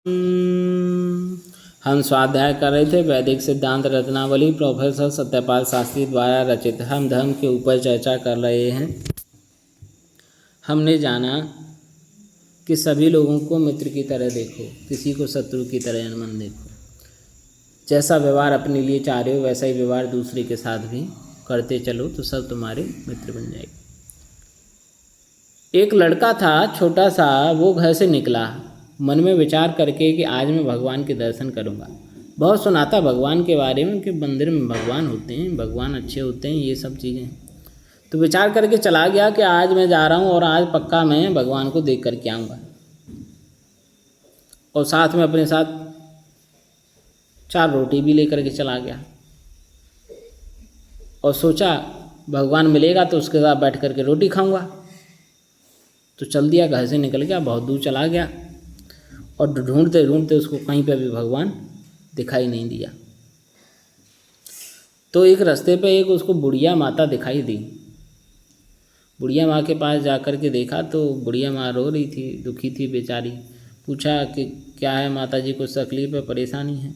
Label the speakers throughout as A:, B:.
A: हम स्वाध्याय कर रहे थे वैदिक सिद्धांत रत्नावली प्रोफेसर सत्यपाल शास्त्री द्वारा रचित। हम धर्म के ऊपर चर्चा कर रहे हैं। हमने जाना कि सभी लोगों को मित्र की तरह देखो, किसी को शत्रु की तरह मन देखो। जैसा व्यवहार अपने लिए चाह रहे हो वैसा ही व्यवहार दूसरे के साथ भी करते चलो तो सब तुम्हारे मित्र बन जाएंगे। एक लड़का था छोटा सा, वो घर से निकला मन में विचार करके कि आज मैं भगवान के दर्शन करूंगा। बहुत सुना था भगवान के बारे में कि मंदिर में भगवान होते हैं, भगवान अच्छे होते हैं, ये सब चीज़ें। तो विचार करके चला गया कि आज मैं जा रहा हूँ और आज पक्का मैं भगवान को देख करके आऊँगा। और साथ में अपने साथ 4 रोटी भी लेकर के चला गया और सोचा भगवान मिलेगा तो उसके साथ बैठ करके रोटी खाऊंगा। तो चल दिया, घर से निकल गया, बहुत दूर चला गया और ढूंढते ढूंढते उसको कहीं पे भी भगवान दिखाई नहीं दिया। तो एक रास्ते पे एक उसको बुढ़िया माता दिखाई दी। बुढ़िया माँ के पास जा कर के देखा तो बुढ़िया माँ रो रही थी, दुखी थी बेचारी। पूछा कि क्या है माता जी, कुछ तकलीफ है, परेशानी है?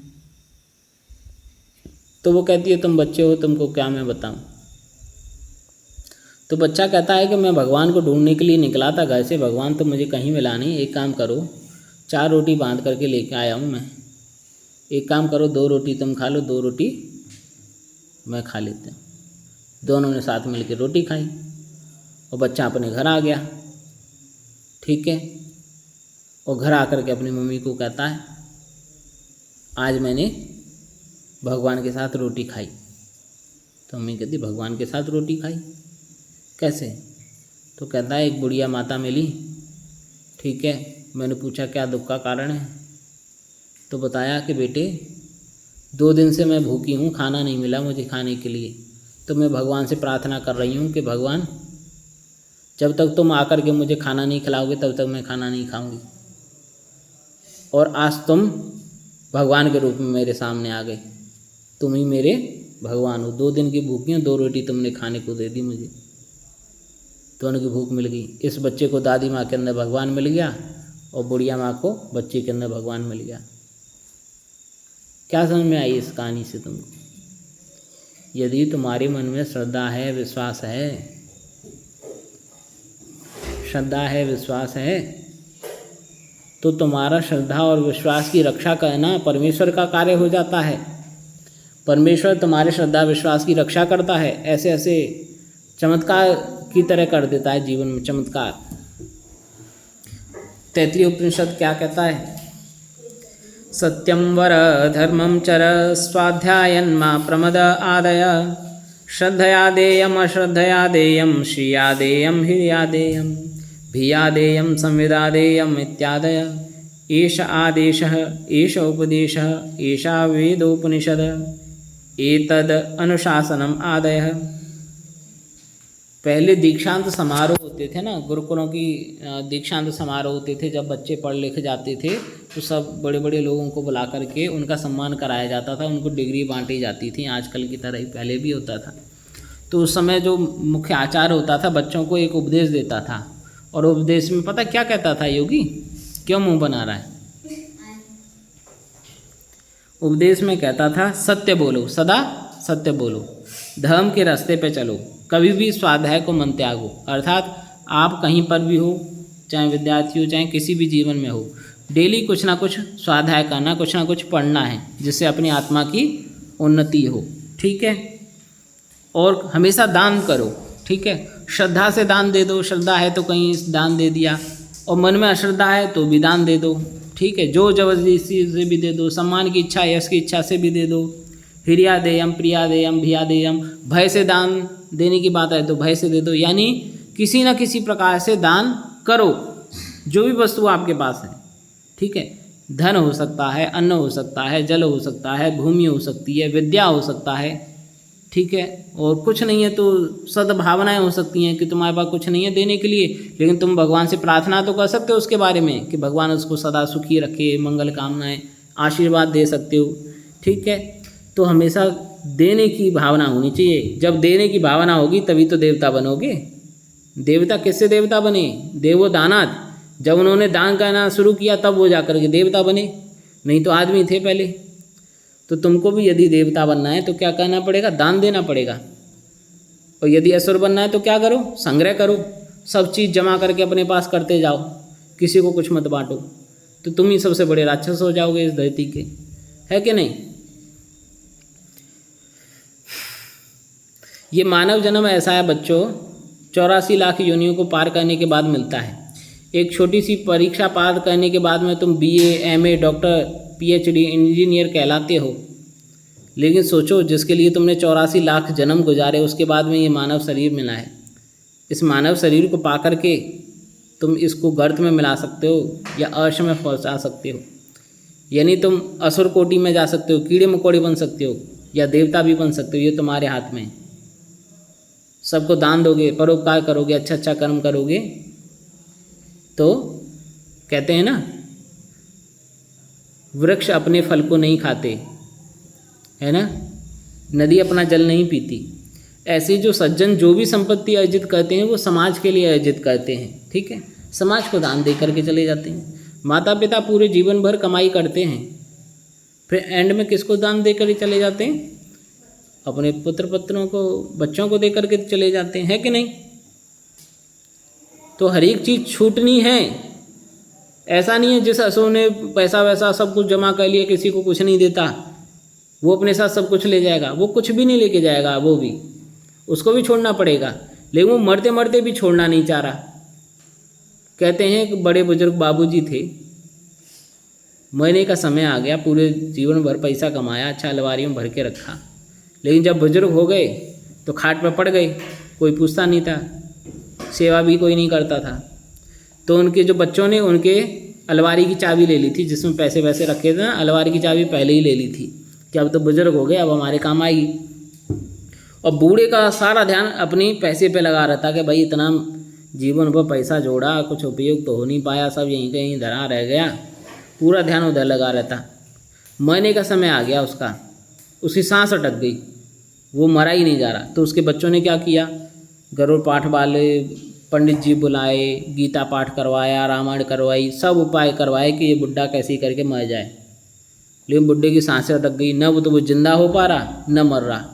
A: तो वो कहती है तुम बच्चे हो, तुमको क्या मैं बताऊं। तो बच्चा कहता है कि मैं भगवान को ढूंढने के लिए निकला था घर से, भगवान तो मुझे कहीं मिला नहीं। एक काम करो, 4 रोटी बांध करके लेके आया हूँ मैं। एक काम करो, 2 रोटी तुम खा लो, 2 रोटी मैं खा लेते हैं। दोनों ने साथ मिलकर रोटी खाई और बच्चा अपने घर आ गया। ठीक है। और घर आकर के अपनी मम्मी को कहता है आज मैंने भगवान के साथ रोटी खाई। तो मम्मी कहती भगवान के साथ रोटी खाई कैसे? तो कहता है एक बुढ़िया माता मिली, ठीक है, मैंने पूछा क्या दुख का कारण है? तो बताया कि बेटे 2 दिन से मैं भूखी हूँ, खाना नहीं मिला मुझे खाने के लिए, तो मैं भगवान से प्रार्थना कर रही हूँ कि भगवान जब तक तुम आकर के मुझे खाना नहीं खिलाओगे तब तक मैं खाना नहीं खाऊंगी। और आज तुम भगवान के रूप में मेरे सामने आ गए, तुम ही मेरे भगवान हो। 2 दिन की भूखी हूँ, 2 रोटी तुमने खाने को दे दी मुझे, दोनों की भूख मिल गई। इस बच्चे को दादी माँ के अंदर भगवान मिल गया और बुढ़िया माँ को बच्चे के अंदर भगवान मिल गया। क्या समझ में आई इस कहानी से तुमको? यदि तुम्हारे मन में श्रद्धा है, विश्वास है, श्रद्धा है, विश्वास है, तो तुम्हारा श्रद्धा और विश्वास की रक्षा करना परमेश्वर का कार्य हो जाता है। परमेश्वर तुम्हारे श्रद्धा विश्वास की रक्षा करता है, ऐसे ऐसे चमत्कार की तरह कर देता है जीवन में चमत्कार। तैत्तिरीय उपनिषद क्या कहता है? सत्यम वर धर्मम चर स्वाध्यायन मा प्रमद आदय श्रद्धया देयम अश्रद्धया देयम श्रिया देयम हिरिया देयम भिया देयम संविदा देयम इत्यादय। एष आदेशः एष उपदेशः एषा वेदोपनिषद एतद अनुशासनम आदयः। पहले दीक्षांत समारोह होते थे ना, गुरुकुलों की दीक्षांत समारोह होते थे। जब बच्चे पढ़ लिख जाते थे तो सब बड़े बड़े लोगों को बुला करके उनका सम्मान कराया जाता था, उनको डिग्री बांटी जाती थी। आजकल की तरह ही पहले भी होता था। तो उस समय जो मुख्य आचार्य होता था बच्चों को एक उपदेश देता था, और उपदेश में पता क्या कहता था? योगी क्यों मुंह बना रहा है? उपदेश में कहता था सत्य बोलो, सदा सत्य बोलो, धर्म के रास्ते पे चलो, कभी भी स्वाध्याय को मन त्यागो। अर्थात आप कहीं पर भी हो, चाहे विद्यार्थी हो, चाहे किसी भी जीवन में हो, डेली कुछ ना कुछ स्वाध्याय करना, कुछ ना कुछ पढ़ना है जिससे अपनी आत्मा की उन्नति हो। ठीक है। और हमेशा दान करो। ठीक है। श्रद्धा से दान दे दो, श्रद्धा है तो कहीं दान दे दिया, और मन में अश्रद्धा है तो भी दान दे दो। ठीक है। जो जबरदस्ती से भी दे दो, सम्मान की इच्छा, यश की इच्छा से भी दे दो। हिरिया देयम, प्रिया देयम, भिया देयम, भय से दान देने की बात है तो भय से दे दो। यानी किसी न किसी प्रकार से दान करो, जो भी वस्तु आपके पास है। ठीक है। धन हो सकता है, अन्न हो सकता है, जल हो सकता है, भूमि हो सकती है, विद्या हो सकता है। ठीक है। और कुछ नहीं है तो सद्भावनाएं हो सकती हैं कि तुम्हारे पास कुछ नहीं है देने के लिए, लेकिन तुम भगवान से प्रार्थना तो कर सकते हो उसके बारे में कि भगवान उसको सदा सुखी रखे, मंगल कामनाएं, आशीर्वाद दे सकते हो। ठीक है। तो हमेशा देने की भावना होनी चाहिए। जब देने की भावना होगी तभी तो देवता बनोगे। देवता किससे देवता बने? देवो दानात, जब उन्होंने दान करना शुरू किया तब वो जाकर के देवता बने, नहीं तो आदमी थे पहले। तो तुमको भी यदि देवता बनना है तो क्या करना पड़ेगा? दान देना पड़ेगा। और यदि असुर बनना है तो क्या करो? संग्रह करो, सब चीज़ जमा करके अपने पास करते जाओ, किसी को कुछ मत बांटो, तो तुम ही सबसे बड़े राक्षस हो जाओगे इस धरती के, है कि नहीं? ये मानव जन्म ऐसा है बच्चों, 84 लाख योनियों को पार करने के बाद मिलता है। एक छोटी सी परीक्षा पार करने के बाद में तुम BA, MA, doctor, PhD, engineer कहलाते हो। लेकिन सोचो, जिसके लिए तुमने 84 लाख जन्म गुजारे, उसके बाद में ये मानव शरीर मिला है। इस मानव शरीर को पा करके तुम इसको गर्त में मिला सकते हो या अर्श में पहुंचा सकते हो, यानी तुम असुर कोटि में जा सकते हो, कीड़े मकोड़े बन सकते हो या देवता भी बन सकते हो, ये तुम्हारे हाथ में है। सबको दान दोगे, परोपकार करोगे, अच्छा अच्छा कर्म करोगे, तो कहते हैं ना, वृक्ष अपने फल को नहीं खाते, है ना, नदी अपना जल नहीं पीती। ऐसे जो सज्जन जो भी संपत्ति अर्जित करते हैं वो समाज के लिए अर्जित करते हैं, ठीक है, समाज को दान दे करके चले जाते हैं। माता पिता पूरे जीवन भर कमाई करते हैं, फिर एंड में किसको दान दे कर चले जाते हैं? अपने पुत्र पत्रों को, बच्चों को दे करके चले जाते हैं, है कि नहीं? तो हर एक चीज़ छूटनी है। ऐसा नहीं है जिस असुर ने पैसा वैसा सब कुछ जमा कर लिया, किसी को कुछ नहीं देता, वो अपने साथ सब कुछ ले जाएगा। वो कुछ भी नहीं लेके जाएगा, वो भी, उसको भी छोड़ना पड़ेगा, लेकिन वो मरते मरते भी छोड़ना नहीं चाह रहा। कहते हैं कि बड़े बुजुर्ग बाबूजी थे, मरने का समय आ गया, पूरे जीवन भर पैसा कमाया, अच्छा अलमारी में भर के रखा, लेकिन जब बुजुर्ग हो गए तो खाट पर पड़ गए, कोई पूछता नहीं था, सेवा भी कोई नहीं करता था। तो उनके जो बच्चों ने उनके अलमारी की चाबी ले ली थी, जिसमें पैसे वैसे रखे थे ना, अलमारी की चाबी पहले ही ले ली थी कि अब तो बुजुर्ग हो गए, अब हमारे काम आएगी। और बूढ़े का सारा ध्यान अपने पैसे पे लगा रहता कि भाई इतना जीवन भर पैसा जोड़ा, कुछ उपयोग तो हो नहीं पाया, सब यहीं कहीं धरा रह गया, पूरा ध्यान उधर लगा रहता। मरने का समय आ गया उसका, उसकी सांस अटक गई, वो मरा ही नहीं जा रहा। तो उसके बच्चों ने क्या किया? गरुड़ पाठ वाले पंडित जी बुलाए, गीता पाठ करवाया, रामायण करवाई, सब उपाय करवाए कि ये बुड्ढा कैसे करके मर जाए। लेकिन बुड्ढे की सांसें अटक गई, न वो जिंदा हो पा रहा न मर रहा,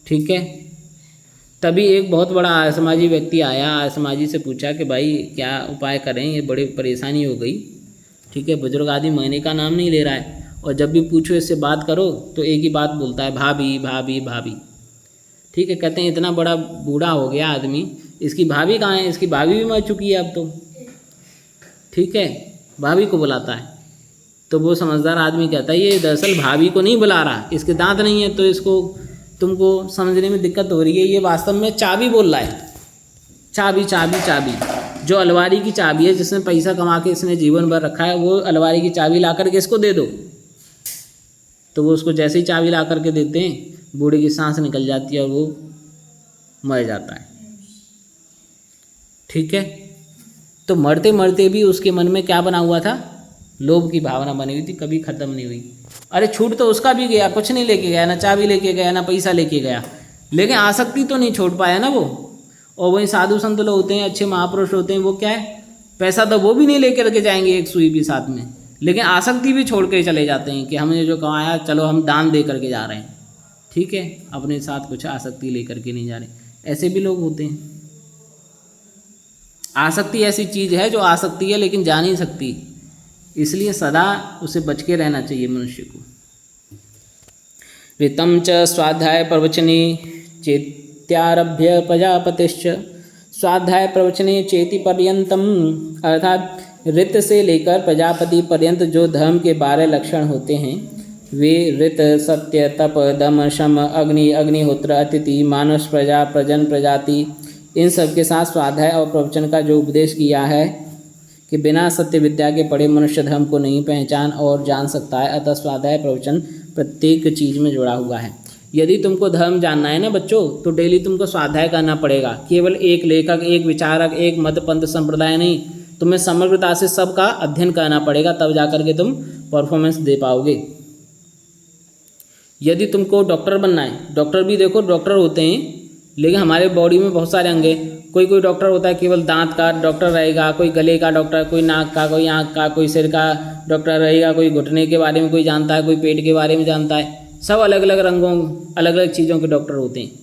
A: ठीक है। तभी एक बहुत बड़ा आर्यसमाजी व्यक्ति आया, आर्यसमाजी से पूछा कि भाई क्या उपाय करें, ये बड़ी परेशानी हो गई, ठीक है, बुजुर्ग आदमी मरने का नाम नहीं ले रहा है, और जब भी पूछो इससे बात करो तो एक ही बात बोलता है, भाभी भाभी भाभी, ठीक है। कहते हैं इतना बड़ा बूढ़ा हो गया आदमी, इसकी भाभी कहाँ है? इसकी भाभी भी मर चुकी है अब तो, ठीक है, भाभी को बुलाता है। तो वो समझदार आदमी कहता है ये दरअसल भाभी को नहीं बुला रहा, इसके दांत नहीं है, तो इसको तुमको समझने में दिक्कत हो रही है, ये वास्तव में चाबी बोल रहा है, चाबी चाबी चाबी, जो अलमारी की चाबी है, जिसने पैसा कमा के इसने जीवन भर रखा है, वो अलमारी की चाबी ला करके इसको दे दो। तो वो उसको जैसे ही चाबी ला करके देते हैं, बूढ़े की सांस निकल जाती है और वो मर जाता है, ठीक है। तो मरते मरते भी उसके मन में क्या बना हुआ था? लोभ की भावना बनी हुई थी, कभी ख़त्म नहीं हुई। अरे छूट तो उसका भी गया, कुछ नहीं लेके गया, ना चाबी लेके गया, ना पैसा लेके गया, लेकिन आसक्ति तो नहीं छोड़ पाया ना वो। और वही साधु संत लोग होते हैं, अच्छे महापुरुष होते हैं, वो क्या है, पैसा तो वो भी नहीं लेकर के जाएंगे एक सुई भी साथ में, लेकिन आसक्ति भी छोड़ के चले जाते हैं कि हमने जो कमाया चलो हम दान दे करके जा रहे हैं, ठीक है, अपने साथ कुछ आसक्ति लेकर के नहीं जा रहे। ऐसे भी लोग होते हैं। आसक्ति ऐसी चीज़ है जो आसक्ति है लेकिन जा नहीं सकती, इसलिए सदा उसे बच के रहना चाहिए मनुष्य को। ऋतं च स्वाध्याय प्रवचने चेत्यारभ्य प्रजापतिश्च, स्वाध्याय प्रवचने चेति पर्यंतम, अर्थात ऋत से लेकर प्रजापति पर्यंत जो धर्म के 12 लक्षण होते हैं, वे ऋत, सत्य, तप, दम, शम, अग्नि, अग्निहोत्र, अतिथि, मानुष, प्रजा, प्रजन, प्रजाति, इन सब के साथ स्वाध्याय और प्रवचन का जो उपदेश किया है कि बिना सत्य विद्या के पढ़े मनुष्य धर्म को नहीं पहचान और जान सकता है। अतः स्वाध्याय प्रवचन प्रत्येक चीज़ में जुड़ा हुआ है। यदि तुमको धर्म जानना है ना बच्चों, तो डेली तुमको स्वाध्याय करना पड़ेगा। केवल एक लेखक, एक विचारक, एक मत पंथ संप्रदाय नहीं, तुम्हें समग्रता से सबका अध्ययन करना पड़ेगा, तब जाकर के तुम परफॉर्मेंस दे पाओगे। यदि तुमको डॉक्टर बनना है, डॉक्टर भी देखो डॉक्टर होते हैं लेकिन हमारे बॉडी में बहुत सारे अंग हैं। कोई कोई डॉक्टर होता है केवल दांत का डॉक्टर रहेगा, कोई गले का डॉक्टर, कोई नाक का, कोई आँख का, कोई सिर का डॉक्टर रहेगा, कोई घुटने के बारे में कोई जानता है, कोई पेट के बारे में जानता है। सब अलग अलग रंगों अलग अलग चीज़ों के डॉक्टर होते हैं।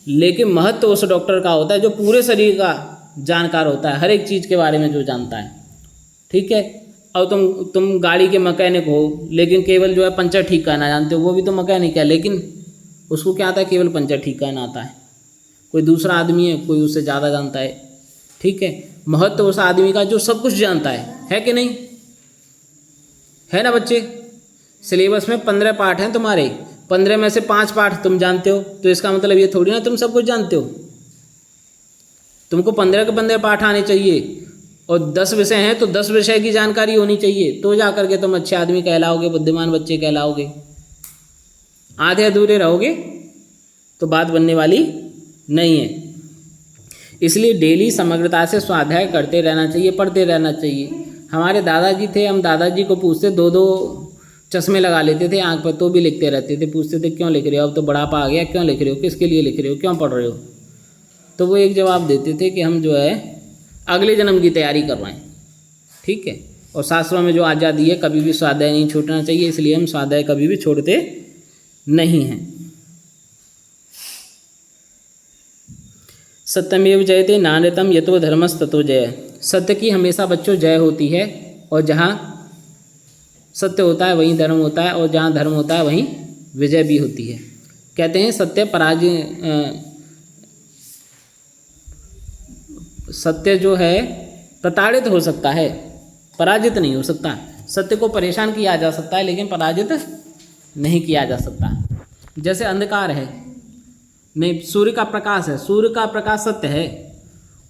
A: लेकिन महत्व उस डॉक्टर का होता है जो पूरे शरीर का जानकार होता है, हर एक चीज़ के बारे में जो जानता है। ठीक है। और तुम गाड़ी के मैकेनिक हो, लेकिन केवल जो है पंचर ठीक करना जानते हो, वो भी तो मैकेनिक है, लेकिन उसको क्या आता है? केवल पंचर ठीक करना आता है। कोई दूसरा आदमी है, कोई उससे ज़्यादा जानता है। ठीक है। महत्व उस आदमी का जो सब कुछ जानता है कि नहीं? है ना बच्चे? सिलेबस में 15 पाठ हैं तुम्हारे, 15 में से 5 पाठ तुम जानते हो, तो इसका मतलब ये थोड़ी ना तुम सब कुछ जानते हो। तुमको 15 के 15 पाठ आने चाहिए, और 10 विषय हैं तो 10 विषय की जानकारी होनी चाहिए, तो जा करके तुम अच्छे आदमी कहलाओगे, बुद्धिमान बच्चे कहलाओगे। आधे अधूरे रहोगे तो बात बनने वाली नहीं है। इसलिए डेली समग्रता से स्वाध्याय करते रहना चाहिए, पढ़ते रहना चाहिए। हमारे दादाजी थे, हम दादाजी को पूछते, 2-2 चश्मे लगा लेते थे आंख पर, तो भी लिखते रहते थे। पूछते थे क्यों लिख रहे हो, अब तो बुढ़ापा आ गया, क्यों लिख रहे हो, किसके लिए लिख रहे हो, क्यों पढ़ रहे हो? तो वो एक जवाब देते थे कि हम जो है अगले जन्म की तैयारी कर रहे हैं। ठीक है। और शास्त्रों में जो आज़ादी है, कभी भी स्वाध्याय नहीं छूटना चाहिए, इसलिए हम स्वाध्याय कभी भी छोड़ते नहीं हैं। सत्यमेव जयते नान्यतम यतो धर्मस्ततो जय। सत्य की हमेशा बच्चों जय होती है, और जहाँ सत्य होता है वहीं धर्म होता है, और जहाँ धर्म होता है वहीं विजय भी होती है। कहते हैं सत्य जो है प्रताड़ित हो सकता है, पराजित नहीं हो सकता। सत्य को परेशान किया जा सकता है, लेकिन पराजित नहीं किया जा सकता। जैसे अंधकार है, नहीं, सूर्य का प्रकाश है, सूर्य का प्रकाश सत्य है,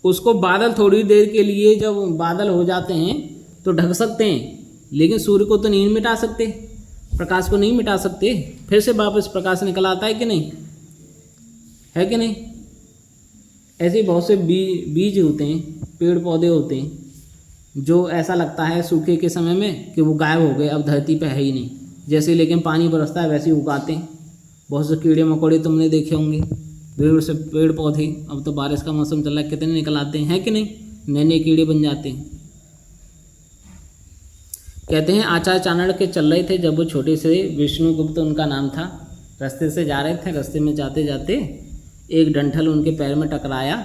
A: उसको बादल थोड़ी देर के लिए जब बादल हो जाते हैं तो ढक सकते हैं, लेकिन सूर्य को तो नहीं मिटा सकते, प्रकाश को नहीं मिटा सकते, फिर से वापस प्रकाश निकल आता है कि नहीं? है कि नहीं? ऐसे ही बहुत से बीज होते हैं, पेड़ पौधे होते हैं, जो ऐसा लगता है सूखे के समय में कि वो गायब हो गए, अब धरती पे है ही नहीं, जैसे लेकिन पानी बरसता है वैसे ही उगाते हैं। बहुत से कीड़े मकोड़े तुमने देखे होंगे, पेड़ पौधे, अब तो बारिश का मौसम चल रहा है, कितने निकल आते हैं कि नहीं? नए नए कीड़े बन जाते हैं। कहते हैं आचार्य चाणक्य के चल रहे थे जब वो छोटे से, विष्णुगुप्त उनका नाम था, रास्ते से जा रहे थे, रास्ते में जाते जाते एक डंठल उनके पैर में टकराया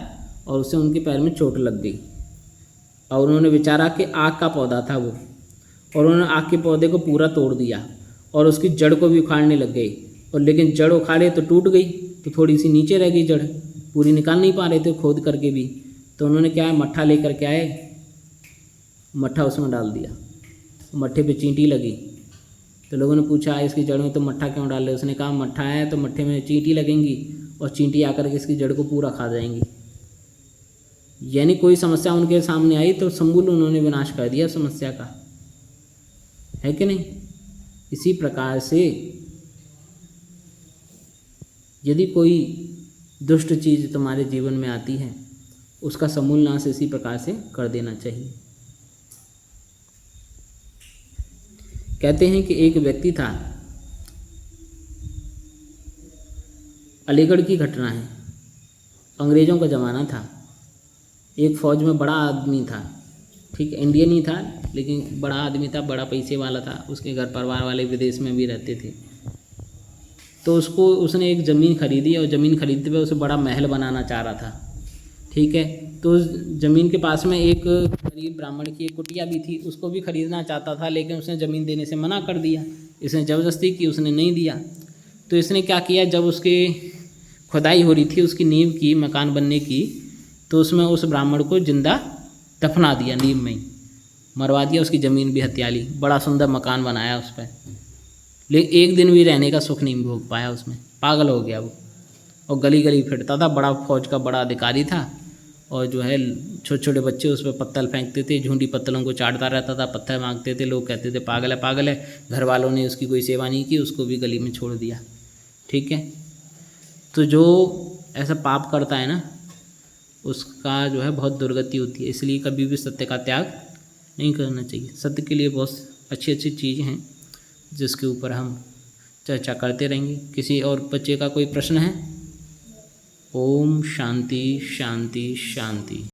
A: और उससे उनके पैर में चोट लग गई। और उन्होंने विचारा कि आग का पौधा था वो, और उन्होंने आग के पौधे को पूरा तोड़ दिया और उसकी जड़ को भी उखाड़ने लग गए। और लेकिन जड़ उखाड़े तो टूट गई, तो थोड़ी सी नीचे रह गई जड़, पूरी निकाल नहीं पा रहे थे खोद करके भी। तो उन्होंने क्या है, मट्ठा लेकर के आए, मट्ठा उसमें डाल दिया, मट्ठे पे चींटी लगी। तो लोगों ने पूछा इसकी जड़ में तो मट्ठा क्यों डाल रहे? उसने कहा मट्ठा है तो मट्ठे में चींटी लगेंगी और चींटी आकर के इसकी जड़ को पूरा खा जाएंगी। यानी कोई समस्या उनके सामने आई तो समूल उन्होंने विनाश कर दिया समस्या का, है कि नहीं? इसी प्रकार से यदि कोई दुष्ट चीज़ तुम्हारे जीवन में आती है, उसका समूल नाश इसी प्रकार से कर देना चाहिए। कहते हैं कि एक व्यक्ति था, अलीगढ़ की घटना है, अंग्रेज़ों का ज़माना था, एक फ़ौज में बड़ा आदमी था, ठीक है, इंडियन ही था लेकिन बड़ा आदमी था, बड़ा पैसे वाला था, उसके घर परिवार वाले विदेश में भी रहते थे। तो उसने एक ज़मीन खरीदी और ज़मीन खरीदते हुए उसे बड़ा महल बनाना चाह रहा था, ठीक है। तो उस ज़मीन के पास में एक गरीब ब्राह्मण की एक कुटिया भी थी, उसको भी खरीदना चाहता था, लेकिन उसने ज़मीन देने से मना कर दिया। इसने ज़बरदस्ती की, उसने नहीं दिया। तो इसने क्या किया, जब उसके खुदाई हो रही थी उसकी नींव की, मकान बनने की, तो उसमें उस ब्राह्मण को जिंदा दफना दिया, नींव में ही मरवा दिया, उसकी ज़मीन भी हत्या ली, बड़ा सुंदर मकान बनाया उस पर, लेकिन एक दिन भी रहने का सुख नहीं भोग पाया उसमें, पागल हो गया वो, और गली गली फिरता था, बड़ा फौज का बड़ा अधिकारी था, और जो है छोटे छोटे बच्चे उस पर पत्थर फेंकते थे, झूठी पत्थरों को चाटता रहता था, पत्थर मांगते थे, लोग कहते थे पागल है पागल है। घर वालों ने उसकी कोई सेवा नहीं की, उसको भी गली में छोड़ दिया, ठीक है। तो जो ऐसा पाप करता है ना, उसका जो है बहुत दुर्गति होती है, इसलिए कभी भी सत्य का त्याग नहीं करना चाहिए। सत्य के लिए बहुत अच्छी अच्छी चीज़ें हैं जिसके ऊपर हम चर्चा करते रहेंगे। किसी और बच्चे का कोई प्रश्न है? ओम शांति शांति शांति।